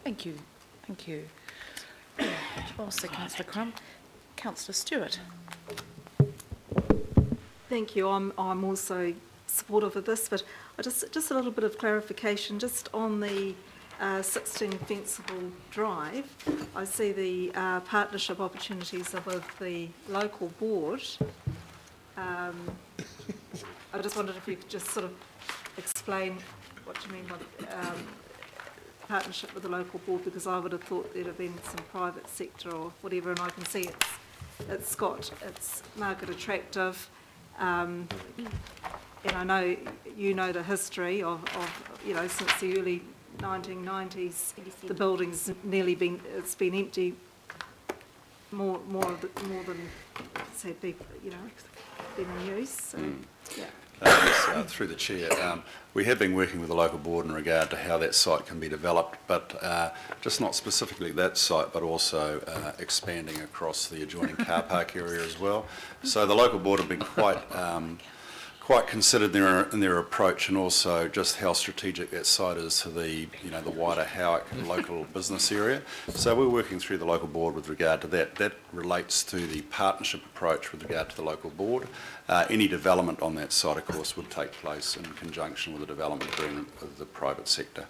Thank you. Thank you. Also, Councillor Crum. Councillor Stewart. Thank you. I'm also supportive of this, but just a little bit of clarification just on the 16 Fencible Drive. I see the partnership opportunities are with the local board. I just wondered if you could just sort of explain what you mean by partnership with the local board, because I would have thought there'd have been some private sector or whatever, and I can see it's market attractive, and I know you know the history of since the early 1990s, the building's nearly been empty more than say people been in use. So, yeah. Yes, through the chair, we have been working with the local board in regard to how that site can be developed, but just not specifically that site, but also expanding across the adjoining car park area as well. So the local board have been quite considered in their approach, and also just how strategic that site is to the wider Howick local business area. So we're working through the local board with regard to that. That relates to the partnership approach with regard to the local board. Any development on that site, of course, would take place in conjunction with the development agreement with the private sector.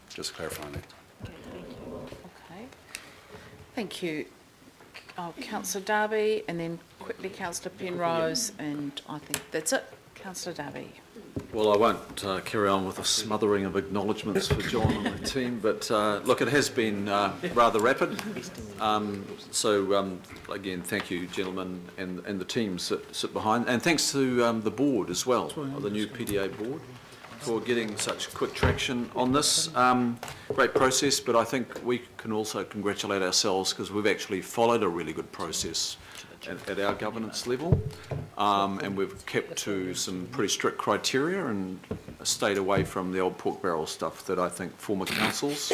Just clarifying that. Okay, thank you. Councillor Darby, and then quickly Councillor Penrose, and I think that's it. Councillor Darby. Well, I won't carry on with a smothering of acknowledgements for John and the team, but look, it has been rather rapid. Again, thank you, gentlemen, and the teams that sit behind, and thanks to the board as well, the new PDA board, for getting such quick traction on this. Great process, but I think we can also congratulate ourselves because we've actually followed a really good process at our governance level, and we've kept to some pretty strict criteria and stayed away from the old pork barrel stuff that I think former councils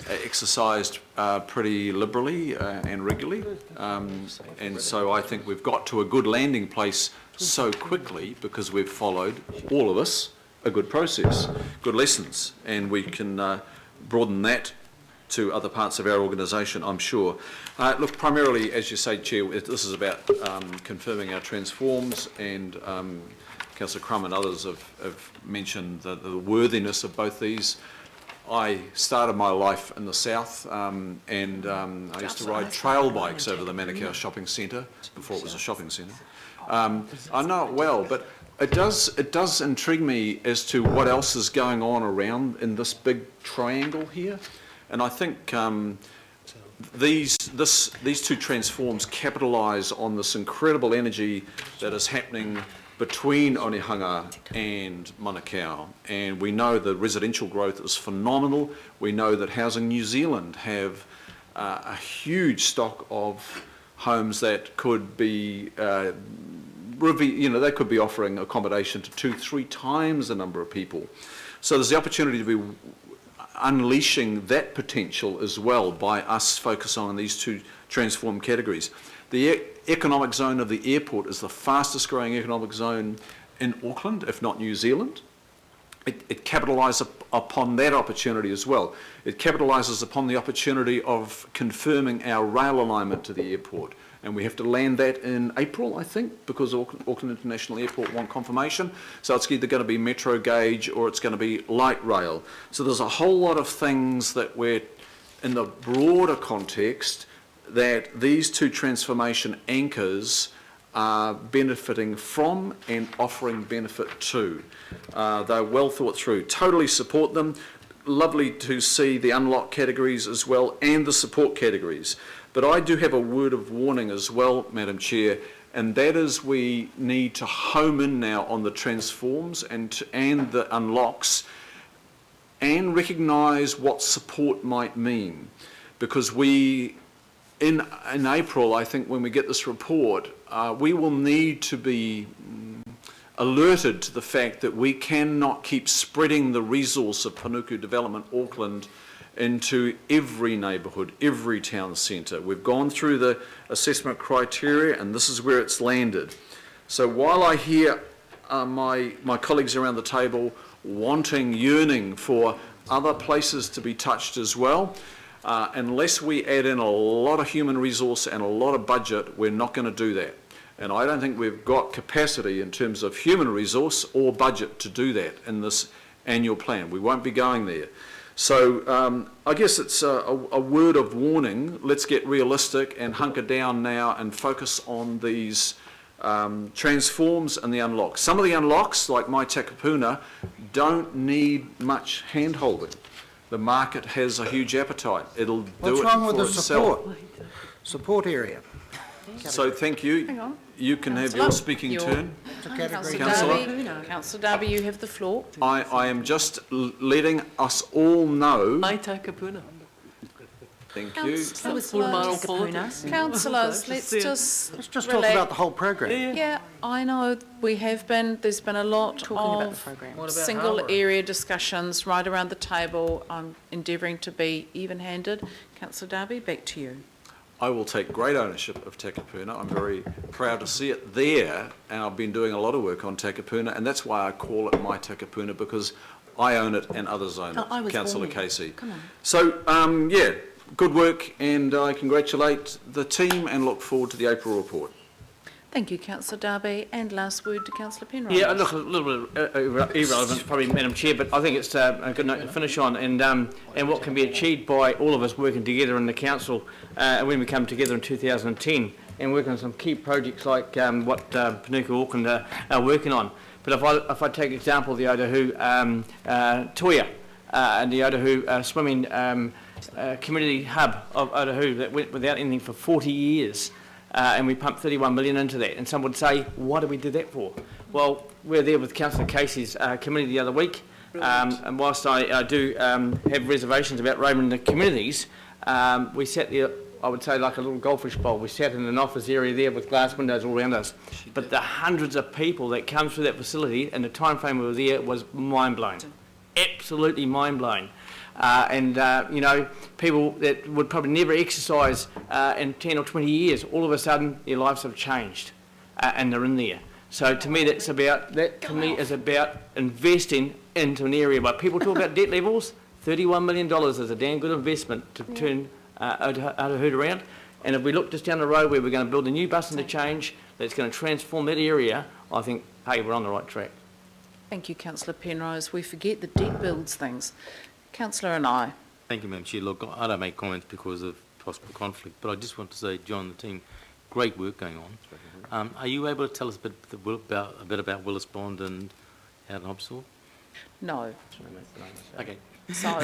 exercised pretty liberally and regularly, and so I think we've got to a good landing place so quickly because we've followed, all of us, a good process, good lessons, and we can broaden that to other parts of our organisation, I'm sure. Look, primarily, as you say, Chair, this is about confirming our transforms, and Councillor Crum and others have mentioned the worthiness of both these. I started my life in the south, and I used to ride trail bikes over the Manukau shopping centre before it was a shopping centre. I know it well, but it does intrigue me as to what else is going on around in this big triangle here, and I think these two transforms capitalise on this incredible energy that is happening between Onehunga and Manukau, and we know the residential growth is phenomenal. We know that Housing New Zealand have a huge stock of homes that could be they could be offering accommodation to 2-3 times the number of people. So there's the opportunity to be unleashing that potential as well by us focusing on these two transformed categories. The economic zone of the airport is the fastest growing economic zone in Auckland, if not New Zealand. It capitalises upon that opportunity as well. It capitalises upon the opportunity of confirming our rail alignment to the airport. And we have to land that in April, I think, because Auckland International Airport want confirmation. So it's either going to be metro gauge or it's going to be light rail. So there's a whole lot of things that we're, in the broader context, that these two transformation anchors are benefiting from and offering benefit to. They're well thought through. Totally support them. Lovely to see the unlock categories as well and the support categories. But I do have a word of warning as well, Madam Chair, and that is we need to home in now on the transforms and the unlocks and recognise what support might mean. Because we, in April, I think when we get this report, we will need to be alerted to the fact that we cannot keep spreading the resource of Panuku Development Auckland into every neighbourhood, every town centre. We've gone through the assessment criteria and this is where it's landed. So while I hear my colleagues around the table yearning for other places to be touched as well. Unless we add in a lot of human resource and a lot of budget, we're not going to do that. And I don't think we've got capacity in terms of human resource or budget to do that in this annual plan. We won't be going there. So I guess it's a word of warning. Let's get realistic and hunker down now and focus on these transforms and the unlocks. Some of the unlocks, like My Takapuna, don't need much hand-holding. The market has a huge appetite. It'll do What's it wrong with for the itself. support area? So thank you. Hang on. You can have Councillor, your speaking your- turn. It's a category. Councillor. Councillor Darby, you have the floor. I am just letting us all know. Mai Takapuna. Thank you. Councillors, let's just Let's just talk about the whole program. Yeah, I know there's been a lot of single area discussions right around the table. I'm endeavouring to be even-handed. Councillor Darby, back to you. I will take great ownership of Takapuna. I'm very proud to see it there, and I've been doing a lot of work on Takapuna, and that's why I call it My Takapuna, because I own it and others own it, Councillor Casey. So, yeah, good work, and I congratulate the team and look forward to the April report. Thank you, Councillor Darby. And last word to Councillor Penrose. Yeah, look, a little bit irrelevant, probably, Madam Chair, but I think it's a good note to finish on, and what can be achieved by all of us working together in the council when we come together in 2010 and work on some key projects like what Panuku Auckland are working on. But if I take example of the Otahu Toia and the Otahu swimming community hub of Otahu that went without anything for 40 years. And we pumped 31 million into that. And some would say, what did we do that for? Well, we were there with Councillor Casey's committee the other week. And whilst I do have reservations about roaming the communities, we sat there, I would say, like a little goldfish bowl. We sat in an office area there with glass windows all around us. But the hundreds of people that come through that facility and the time frame we were there was mind-blowing. Absolutely mind-blowing. You know, people that would probably never exercise in 10 or 20 years, all of a sudden their lives have changed and they're in there. So to me, is about investing into an area. But people talk about debt levels, $31 million is a damn good investment to turn Otahuta around. And if we look just down the road where we're going to build a new bus interchange that's going to transform that area, I think, hey, we're on the right track. Thank you, Councillor Penrose. We forget the debt builds things. Councillor and I. Thank you, Madam Chair. Look, I don't make comments because of possible conflict, but I just want to say, John and the team, great work going on. Are you able to tell us a bit about Willis Bond and Howden Hobsawell? No. Okay. So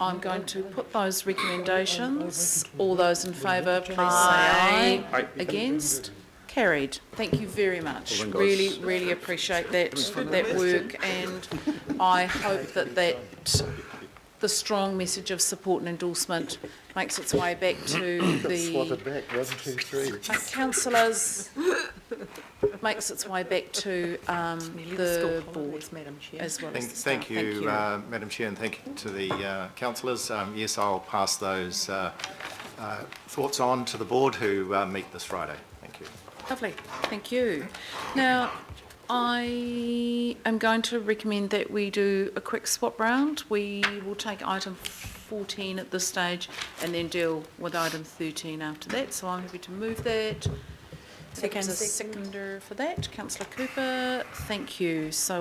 I'm going to put those recommendations. All those in favour, please say aye. Against? Carried. Thank you very much. Really, really appreciate that work, and I hope that the strong message of support and endorsement makes its way back to the councillors, makes its way back to the board as well as the staff. Thank you, Madam Chair, and thank you to the councillors. Yes, I'll pass those thoughts on to the board who meet this Friday. Thank you. Lovely, thank you. Now, I am going to recommend that we do a quick swap round. We will take item 14 at this stage and then deal with item 13 after that. So I'm happy to move that. Seconder for that, Councillor Cooper. Thank you. So